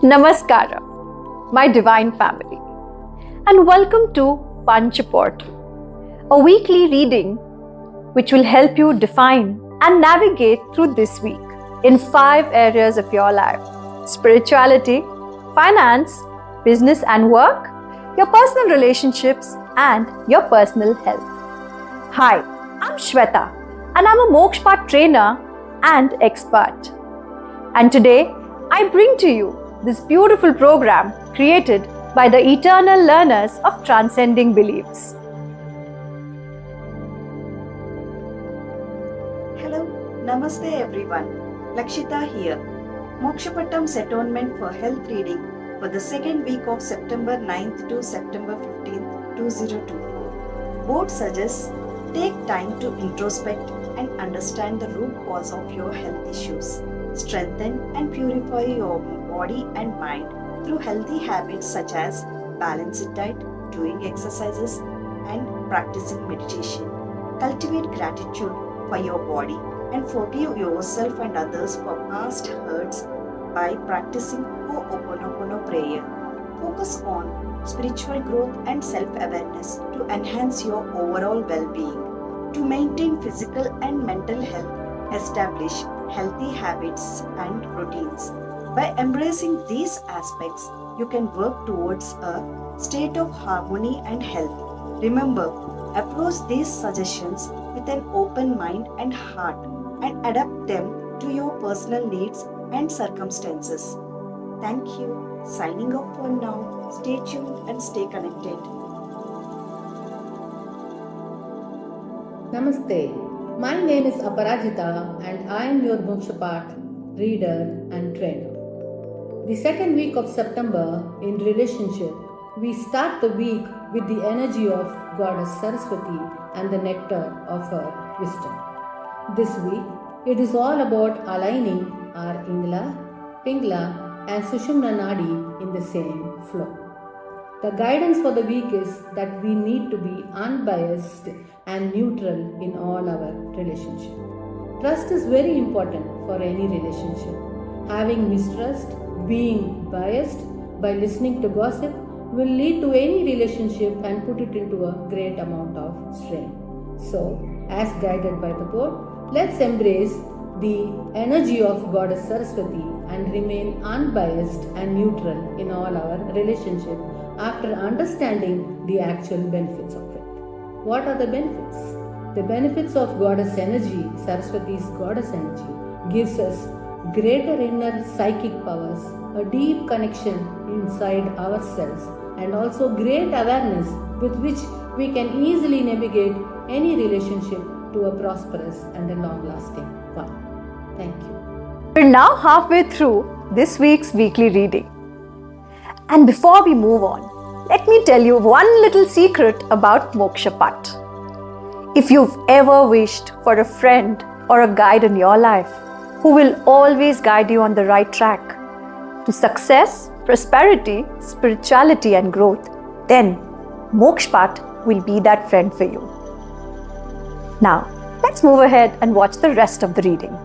Namaskara, my divine family, and welcome to Panchaport, a weekly reading which will help you define and navigate through this week in 5 areas of your life: spirituality, finance, business and work, your personal relationships, and your personal health. Hi, I'm Shweta, and I'm a Mokshpat trainer and expert. And today, I bring to you this beautiful program created by the eternal learners of transcending beliefs. Hello, Namaste everyone. Lakshita here. Mokshapattam's Atonement for Health reading for the second week of September 9th to September 15th, 2024. Board suggests take time to introspect and understand the root cause of your health issues. Strengthen and purify your body and mind through healthy habits such as balanced diet, doing exercises, and practicing meditation. Cultivate gratitude for your body and forgive yourself and others for past hurts by practicing Ho'oponopono prayer. Focus on spiritual growth and self-awareness to enhance your overall well-being. To maintain physical and mental health, establish healthy habits and routines. By embracing these aspects, you can work towards a state of harmony and health. Remember, approach these suggestions with an open mind and heart and adapt them to your personal needs and circumstances. Thank you. Signing off for now. Stay tuned and stay connected. Namaste. My name is Aparajita and I am your Mokshapat reader and trainer. The second week of September in relationship, we start the week with the energy of Goddess Saraswati and the nectar of her wisdom. This week, it is all about aligning our Ingla, Pingla and Sushumna Nadi in the same flow. The guidance for the week is that we need to be unbiased and neutral in all our relationship. Trust is very important for any relationship. Having mistrust, being biased by listening to gossip will lead to any relationship and put it into a great amount of strain. So, as guided by the board, let's embrace the energy of Goddess Saraswati and remain unbiased and neutral in all our relationship after understanding the actual benefits of it. What are the benefits? The benefits of Goddess energy, Saraswati's Goddess energy, gives us greater inner psychic powers, a deep connection inside ourselves, and also great awareness with which we can easily navigate any relationship to a prosperous and a long-lasting one. Thank you. We're now halfway through this week's weekly reading. And before we move on, let me tell you one little secret about Mokshapat. If you've ever wished for a friend or a guide in your life who will always guide you on the right track to success, prosperity, spirituality and growth, then Mokshpat will be that friend for you. Now, let's move ahead and watch the rest of the reading.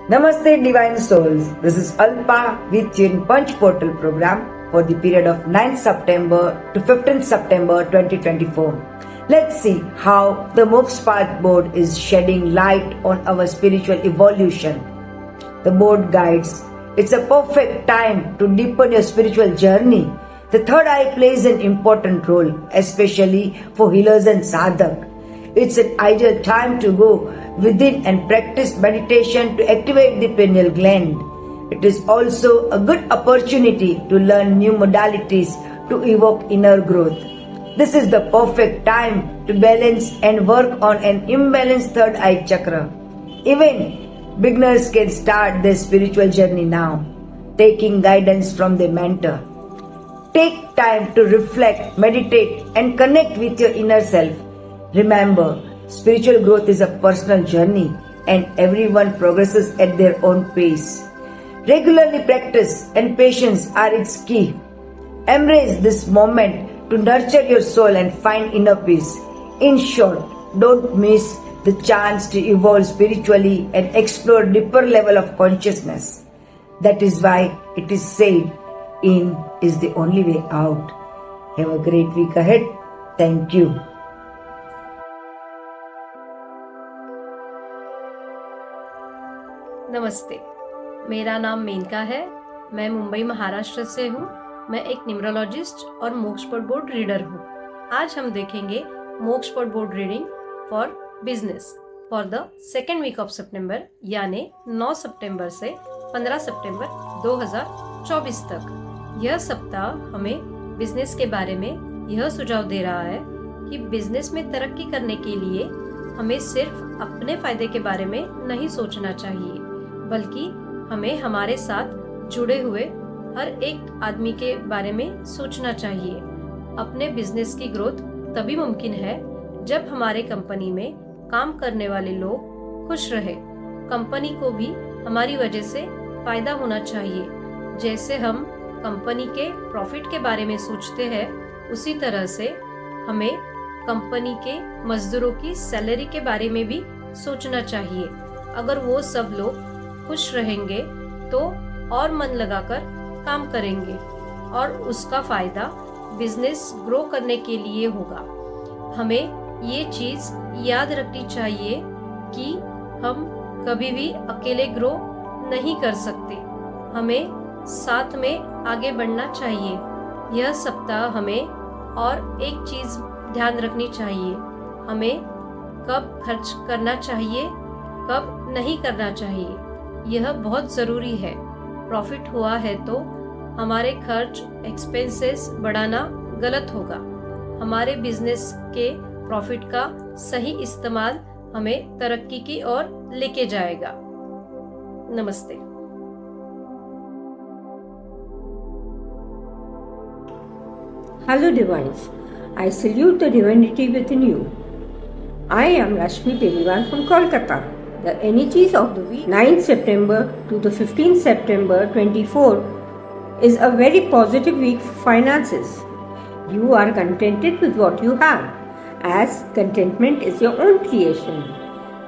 Namaste Divine Souls. This is Alpa with you in Punch Portal program for the period of 9th September to 15th September 2024. Let's see how the Mokshpat board is shedding light on our spiritual evolution. The board guides, it's a perfect time to deepen your spiritual journey. The third eye plays an important role, especially for healers and sadhak. It's an ideal time to go within and practice meditation to activate the pineal gland. It is also a good opportunity to learn new modalities to evoke inner growth. This is the perfect time to balance and work on an imbalanced third eye chakra. Even beginners can start their spiritual journey now, taking guidance from their mentor. Take time to reflect, meditate, and connect with your inner self. Remember, spiritual growth is a personal journey and everyone progresses at their own pace. Regularly practice and patience are its key. Embrace this moment to nurture your soul and find inner peace. In short, don't miss the chance to evolve spiritually and explore deeper level of consciousness. That is why it is said, in is the only way out. Have a great week ahead. Thank you. नमस्ते, मेरा नाम मेनका है। मैं मुंबई महाराष्ट्र से हूँ। मैं एक numerologist और मोक्षपट बोर्ड रीडर हूँ। आज हम देखेंगे Mokshapat board reading for business for the second week of सितंबर, यानी 9 सितंबर से 15 सितंबर 2024 तक। यह सप्ताह हमें बिजनेस के बारे में यह सुझाव दे रहा है कि बिजनेस में तरक्की करने के लिए हमें सिर्फ अपने फायदे के बारे में नहीं सोचना चाहिए, बल्कि हमें हमारे साथ जुड़े हुए हर एक आदमी के बारे में सोचना चाहिए। अपने बिजनेस की ग्रोथ तभी मुमकिन है जब हमारे कंपनी में काम करने वाले लोग खुश रहे। कंपनी को भी हमारी वजह से फायदा होना चाहिए। जैसे हम कंपनी के प्रॉफिट के बारे में सोचते हैं, उसी तरह से हमें कंपनी के मजदूरों की सैलरी के बारे में भी सोचना चाहिए। अगर वो सब लोग खुश रहेंगे तो और मन लगाकर काम करेंगे और उसका फायदा बिजनेस ग्रो करने के लिए होगा। हमें ये चीज याद रखनी चाहिए कि हम कभी भी अकेले ग्रो नहीं कर सकते। हमें साथ में आगे बढ़ना चाहिए। यह सप्ताह हमें और एक चीज ध्यान रखनी चाहिए, हमें कब खर्च करना चाहिए, कब नहीं करना चाहिए। यह बहुत ज़रूरी है। प्रॉफिट हुआ है तो हमारे खर्च एक्सपेंसेस बढ़ाना गलत होगा। हमारे बिजनेस के प्रॉफिट का सही इस्तेमाल हमें तरक्की की ओर लेके जाएगा। नमस्ते। Hello Divines, I salute the divinity within you. I am Rashmi Peliwan from Kolkata. The energies of the week 9th September to the 15th September 24 is a very positive week for finances. You are contented with what you have, as contentment is your own creation.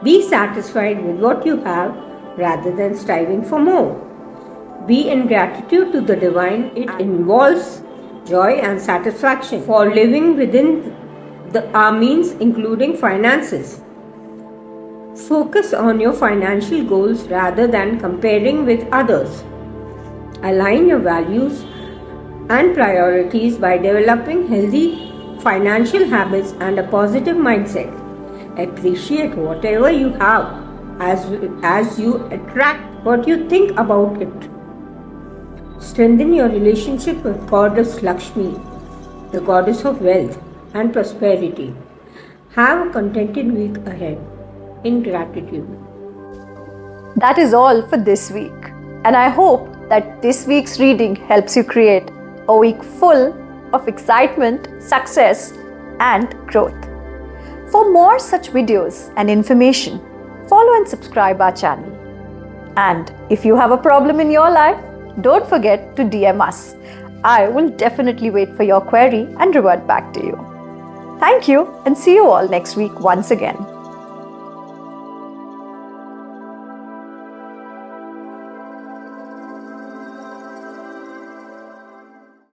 Be satisfied with what you have rather than striving for more. Be in gratitude to the divine. It involves joy and satisfaction for living within our means, including finances. Focus on your financial goals rather than comparing with others. Align your values and priorities by developing healthy financial habits and a positive mindset. Appreciate whatever you have as you attract what you think about it. Strengthen your relationship with Goddess Lakshmi, the goddess of wealth and prosperity. Have a contented week ahead. In gratitude. That is all for this week, and I hope that this week's reading helps you create a week full of excitement, success, and growth. For more such videos and information, follow and subscribe our channel. And if you have a problem in your life, don't forget to DM us. I will definitely wait for your query and revert back to you. Thank you, and see you all next week once again.